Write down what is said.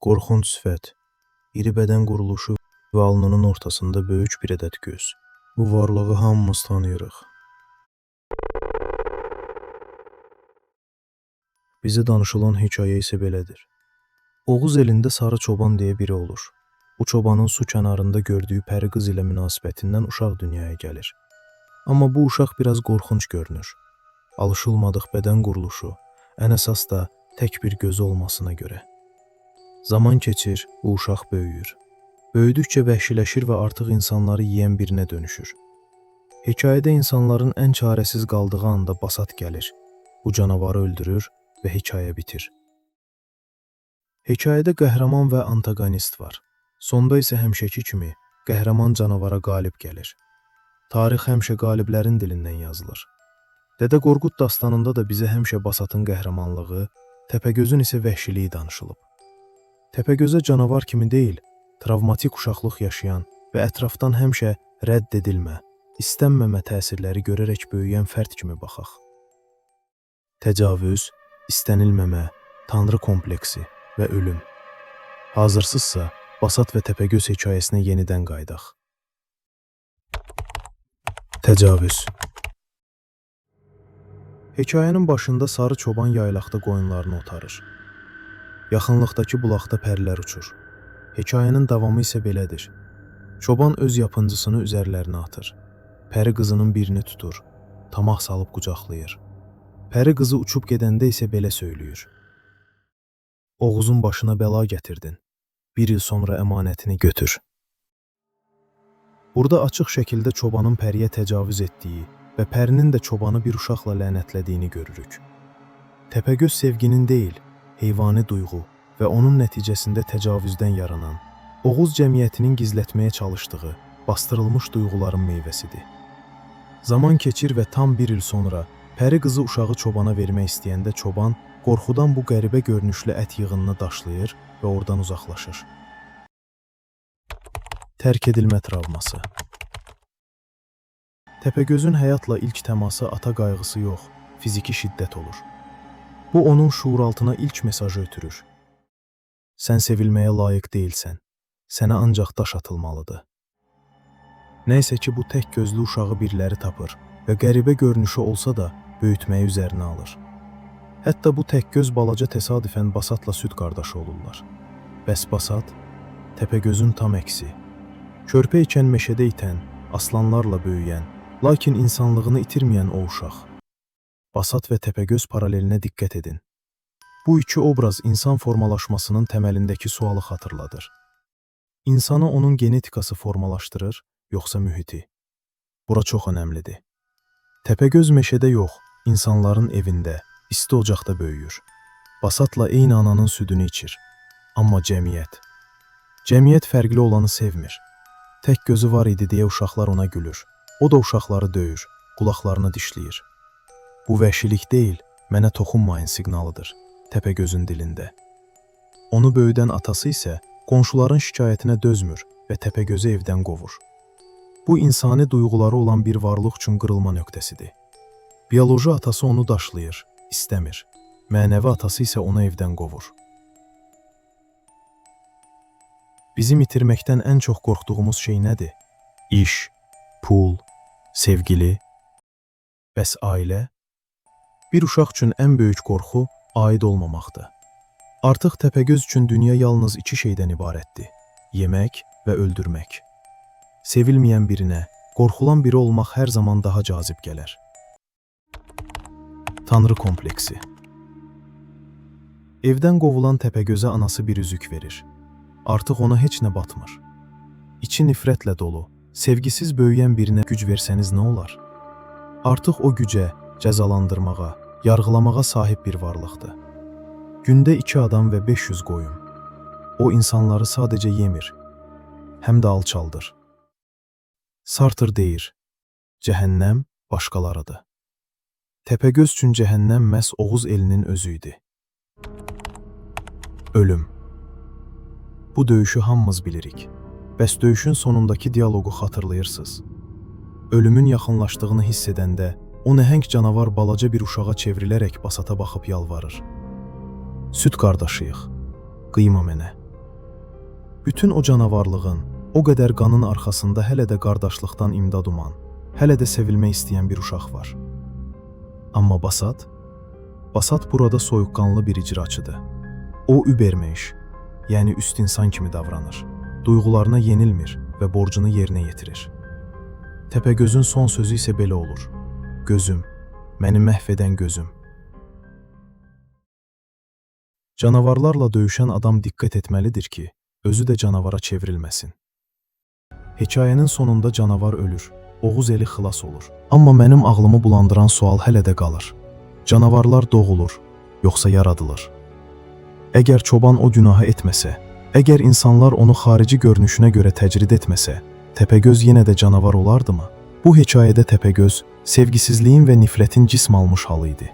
Qorxunc sifət, iri bədən quruluşu və alnının ortasında böyük bir ədəd göz. Bu varlığı hamımız tanıyırıq. Bizə danışılan hekayə isə belədir. Oğuz elində Sarı Çoban deyə biri olur. Bu çobanın su kənarında gördüyü pəri qız ilə münasibətindən uşaq dünyaya gəlir. Amma bu uşaq biraz qorxunc görünür. Alışılmadıq bədən quruluşu, ən əsas da tək bir gözü olmasına görə. Zaman keçir, bu uşaq böyüyür. Böyüdükcə vəhşiləşir və artıq insanları yeyən birinə dönüşür. Hekayədə insanların ən çarəsiz qaldığı anda Basat gəlir. Bu canavarı öldürür və hekayə bitir. Hekayədə qəhrəman və antagonist var. Sonda isə həmişəki kimi qəhrəman canavara qalib gəlir. Tarix həmişə qaliblərin dilindən yazılır. Dədə Qorqud dastanında da bizə həmişə Basatın qəhrəmanlığı, Təpəgözün isə vəhşiliyi danışılıb. Təpəgözə canavar kimi deyil, travmatik uşaqlıq yaşayan və ətrafdan həmişə rədd edilmə, istənməmə təsirləri görərək böyüyən fərd kimi baxaq. Təcavüz, istənilməmə, tanrı kompleksi və ölüm. Hazırsızsa, Basat və Təpəgöz hekayəsinə yenidən qaydaq. Təcavüz. Hekayənin başında Sarı Çoban yaylaqda qoyunlarını otarır. Yaxınlıqdakı bulaqda pərilər uçur. Hekayənin davamı isə belədir. Çoban öz yapıncısını üzərlərinə atır. Pəri qızının birini tutur, tamaq salıb qucaqlayır. Pəri qızı uçub gedəndə isə belə söylüyür. Oğuzun başına bəla gətirdin. Bir il sonra əmanətini götür. Burada açıq şəkildə çobanın pəriyə təcavüz etdiyi və pərinin də çobanı bir uşaqla lənətlədiyini görürük. Təpəgöz sevginin deyil, heyvani duyğu və onun nəticəsində təcavüzdən yaranan, Oğuz cəmiyyətinin gizlətməyə çalışdığı, bastırılmış duyğuların meyvəsidir. Zaman keçir və tam bir il sonra pəri qızı uşağı çobana vermək istəyəndə çoban qorxudan bu qəribə görünüşlü ət yığınına daşlayır və oradan uzaqlaşır. Tərk edilmə travması. Təpəgözün həyatla ilk təması ata qayğısı yox, fiziki şiddət olur. Bu onun şuuraltına ilk mesajı ötürür. Sən sevilməyə layiq deyilsən, sənə ancaq daş atılmalıdır. Nəysə ki, bu tək gözlü uşağı biriləri tapır və qəribə görünüşü olsa da böyütməyi üzərinə alır. Hətta bu tək göz balaca təsadüfən Basatla süd qardaşı olurlar. Bəs Basat, Təpəgözün tam əksi. Körpə ikən meşədə itən, aslanlarla böyüyən, lakin insanlığını itirməyən o uşaq. Basat və Təpəgöz paralelinə diqqət edin. Bu iki obraz insan formalaşmasının təməlindəki sualı xatırladır. İnsanı onun genetikası formalaşdırır, yoxsa mühiti? Bura çox önəmlidir. Təpəgöz meşədə yox, insanların evində, isti ocaqda böyüyür. Basatla eyni ananın südünü içir. Amma cəmiyyət. Cəmiyyət fərqli olanı sevmir. Tək gözü var idi deyə uşaqlar ona gülür. O da uşaqları döyür, qulaqlarını dişləyir. Bu vəhşilik deyil, mənə toxunmayın siqnalıdır, Təpəgözün dilində. Onu böyüdən atası isə qonşuların şikayətinə dözmür və Təpəgözü evdən qovur. Bu insani duyğuları olan bir varlıq üçün qırılma nöqtəsidir. Bioloji atası onu daşlayır, istəmir. Mənəvi atası isə onu evdən qovur. Bizim itirməkdən ən çox qorxduğumuz şey nədir? İş, pul, sevgili, bəs ailə? Bir uşaq üçün ən böyük qorxu aid olmamaqdır. Artıq Təpəgöz üçün dünya yalnız iki şeydən ibarətdir: yemək və öldürmək. Sevilməyən birinə, qorxulan biri olmaq hər zaman daha cazib gələr. Tanrı kompleksi. Evdən qovulan Təpəgözə anası bir üzük verir. Artıq ona heç nə batmır. İçi nifrətlə dolu, sevgisiz böyüyən birinə güc versəniz nə olar? Artıq o gücə, cəzalandırmağa, yargılamağa sahib bir varlıqdır. Gündə 2 adam və 500 qoyun. O insanları sadəcə yemir, həm də alçaldır. Sartır deyir, cəhənnəm başqalarıdır. Təpəgöz üçün cəhənnəm məhz Oğuz elinin özü idi. Ölüm. Bu döyüşü hamımız bilirik. Bəs döyüşün sonundakı dialoqu xatırlayırsınız. Ölümün yaxınlaşdığını hiss edəndə o nəhəng canavar balaca bir uşağa çevrilərək Basata baxıb yalvarır. Süd qardaşıyıq, qıyma mənə. Bütün o canavarlığın, o qədər qanın arxasında hələ də qardaşlıqdan imdad uman, hələ də sevilmək istəyən bir uşaq var. Amma Basat burada soyuqqanlı bir icraçıdır. O übermeş, yəni üst insan kimi davranır. Duyğularına yenilmir və borcunu yerinə yetirir. Təpəgözün son sözü isə belə olur: Gözüm, məni məhv edən gözüm. Canavarlarla döyüşən adam diqqət etməlidir ki, özü də canavara çevrilməsin. Hekayənin sonunda canavar ölür, Oğuz eli xilas olur. Amma mənim ağlımı bulandıran sual hələ də qalır. Canavarlar doğulur, yoxsa yaradılır? Əgər çoban o günahı etməsə, əgər insanlar onu xarici görünüşünə görə təcrid etməsə, Təpəgöz yenə də canavar olardımı? Bu hekayədə Təpəgöz sevgisizliyin və nifrətin cism almış halı idi.